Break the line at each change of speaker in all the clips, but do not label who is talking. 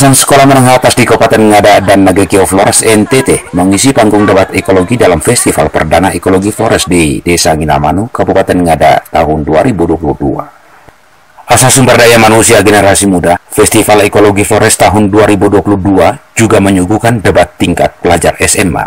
Lulusan sekolah menengah atas di Kabupaten Ngada dan Nagekeo Flores NTT mengisi panggung debat ekologi dalam Festival Perdana Ekologi Flores di Desa Nginamanu, Kabupaten Ngada tahun 2022. Asas Sumber Daya Manusia Generasi Muda, Festival Ekologi Flores tahun 2022 juga menyuguhkan debat tingkat pelajar SMA.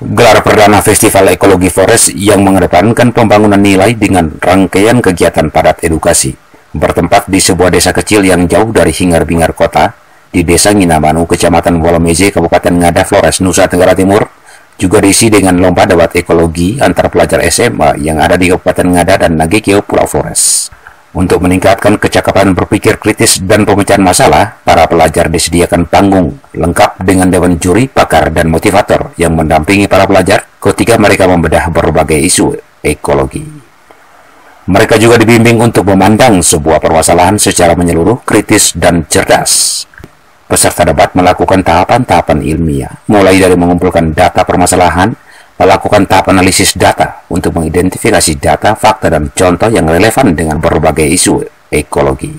Gelar perdana Festival Ekologi Flores yang mengedepankan pembangunan nilai dengan rangkaian kegiatan padat edukasi bertempat di sebuah desa kecil yang jauh dari hingar-bingar kota di Desa Nginamanu, Kecamatan Wolomeze, Kabupaten Ngada, Flores, Nusa Tenggara Timur, juga diisi dengan lomba debat ekologi antar pelajar SMA yang ada di Kabupaten Ngada dan Nagekeo, Pulau Flores. Untuk meningkatkan kecakapan berpikir kritis dan pemecahan masalah, para pelajar disediakan panggung lengkap dengan dewan juri, pakar, dan motivator yang mendampingi para pelajar ketika mereka membedah berbagai isu ekologi. Mereka juga dibimbing untuk memandang sebuah permasalahan secara menyeluruh, kritis, dan cerdas. Peserta debat melakukan tahapan-tahapan ilmiah, mulai dari mengumpulkan data permasalahan, melakukan tahap analisis data untuk mengidentifikasi data, fakta, dan contoh yang relevan dengan berbagai isu ekologi.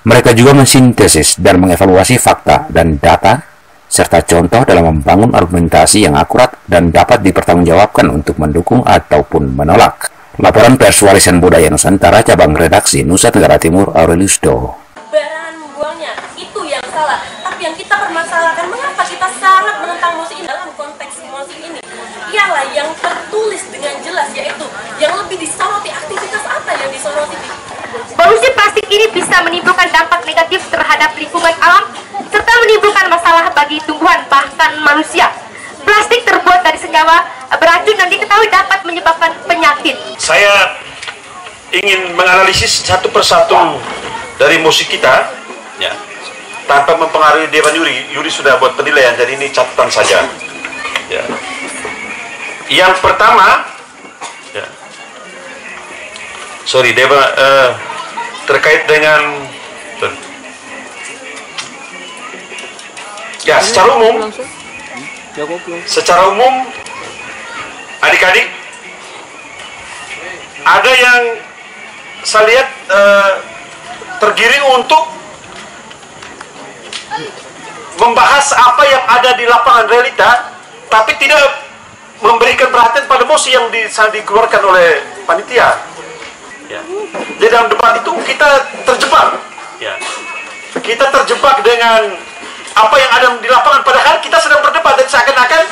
Mereka juga mensintesis dan mengevaluasi fakta dan data, serta contoh dalam membangun argumentasi yang akurat dan dapat dipertanggungjawabkan untuk mendukung ataupun menolak. Laporan Pers Warisan Budaya Nusantara, Cabang Redaksi Nusa Tenggara Timur, Aurelius Do.
Bahan membuangnya, itu yang salah. Tapi yang kita permasalahkan, mengapa kita sangat menentang musik ini dalam konteks musik ini? Ialah yang tertulis dengan jelas, yaitu yang lebih disoroti, aktivitas apa yang disoroti.
Polusi plastik ini bisa menimbulkan dampak negatif terhadap lingkungan alam, serta menimbulkan masalah bagi tumbuhan, bahkan manusia. Plastik terbuat dari senyawa beracun dan diketahui dapat menyebabkan penyakit.
Saya ingin menganalisis satu persatu dari musik kita, ya, tanpa mempengaruhi Dewan Yuri. Yuri sudah buat penilaian, jadi ini catatan saja. Ya. Yang pertama, ya, terkait dengan, ya, secara umum, adik-adik, ada yang saya lihat tergiring untuk membahas apa yang ada di lapangan realita, tapi tidak memberikan perhatian pada mosi yang dikeluarkan oleh panitia. Ya. Jadi dalam debat itu kita terjebak. Ya. Kita terjebak dengan apa yang ada di lapangan, padahal kita sedang berdebat dan seakan-akan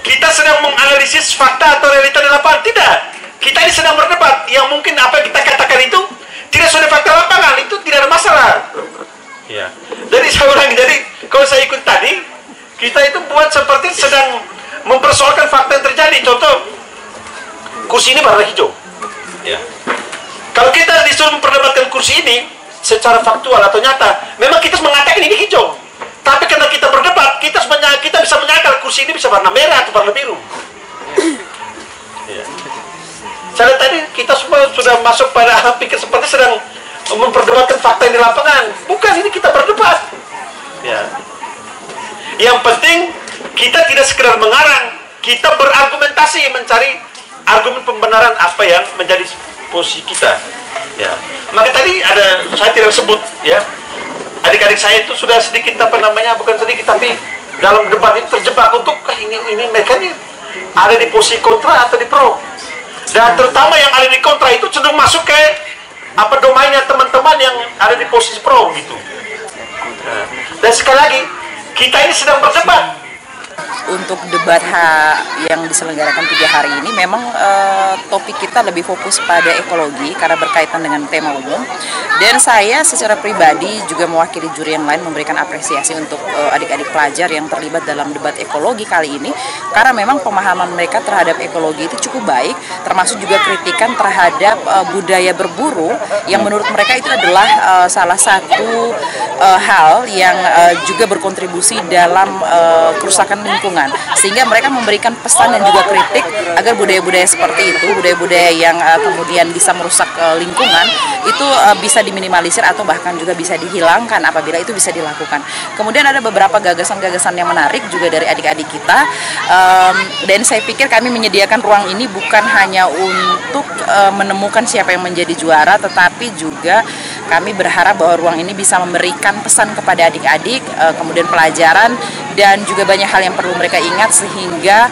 kita sedang menganalisis fakta atau realita di lapangan. Tidak, kita ini sedang berdebat yang mungkin apa yang kita katakan itu tidak sesuai fakta lapangan, itu tidak ada masalah. Ya. Jadi saya ulangi, jadi kalau saya ikut tadi, kita itu buat seperti sedang mempersoalkan fakta yang terjadi. Contoh, kursi ini warna hijau. Ya. Kalau kita disuruh memperdebatkan kursi ini secara faktual atau nyata, memang kita mengatakan ini hijau. Tapi karena kita berdebat, kita bisa menyangkal kursi ini bisa warna merah atau warna biru. Ya. Saya lihat tadi kita semua sudah masuk pada pikir seperti sedang memperdebatkan fakta yang di lapangan. Bukan, ini kita berdebat. Ya. Yang penting kita tidak sekedar mengarang, kita berargumentasi, mencari argumen pembenaran apa yang menjadi posisi kita. Ya. Maka tadi ada, saya tidak sebut, ya. Adik-adik saya itu sudah sedikit bukan sedikit, tapi dalam debat itu terjebak untuk ini mereka ini ada di posisi kontra atau di pro, dan terutama yang ada di kontra itu cenderung masuk ke domainnya teman-teman yang ada di posisi pro gitu. Nah, dan sekali lagi kita ini sedang berdebat.
Untuk debat yang diselenggarakan 3 hari ini memang topik kita lebih fokus pada ekologi karena berkaitan dengan tema umum, dan saya secara pribadi juga mewakili juri yang lain memberikan apresiasi untuk adik-adik pelajar yang terlibat dalam debat ekologi kali ini, karena memang pemahaman mereka terhadap ekologi itu cukup baik, termasuk juga kritikan terhadap budaya berburu yang menurut mereka itu adalah salah satu hal yang juga berkontribusi dalam kerusakan lingkungan, sehingga mereka memberikan pesan dan juga kritik agar budaya-budaya seperti itu, budaya-budaya yang kemudian bisa merusak lingkungan itu bisa diminimalisir atau bahkan juga bisa dihilangkan apabila itu bisa dilakukan. Kemudian ada beberapa gagasan-gagasan yang menarik juga dari adik-adik kita, dan saya pikir kami menyediakan ruang ini bukan hanya untuk menemukan siapa yang menjadi juara, tetapi juga kami berharap bahwa ruang ini bisa memberikan pesan kepada adik-adik, kemudian pelajaran, dan juga banyak hal yang perlu mereka ingat sehingga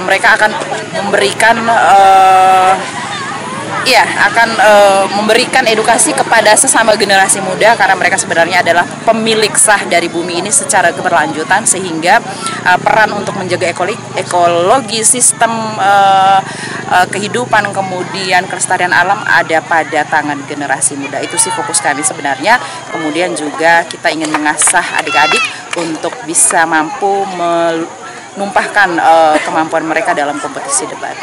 mereka akan memberikan memberikan edukasi kepada sesama generasi muda, karena mereka sebenarnya adalah pemilik sah dari bumi ini secara keberlanjutan, sehingga peran untuk menjaga ekologi sistem kehidupan, kemudian kelestarian alam ada pada tangan generasi muda. Itu sih fokus kami sebenarnya. Kemudian juga kita ingin mengasah adik-adik untuk bisa mampu menumpahkan kemampuan mereka dalam kompetisi debat.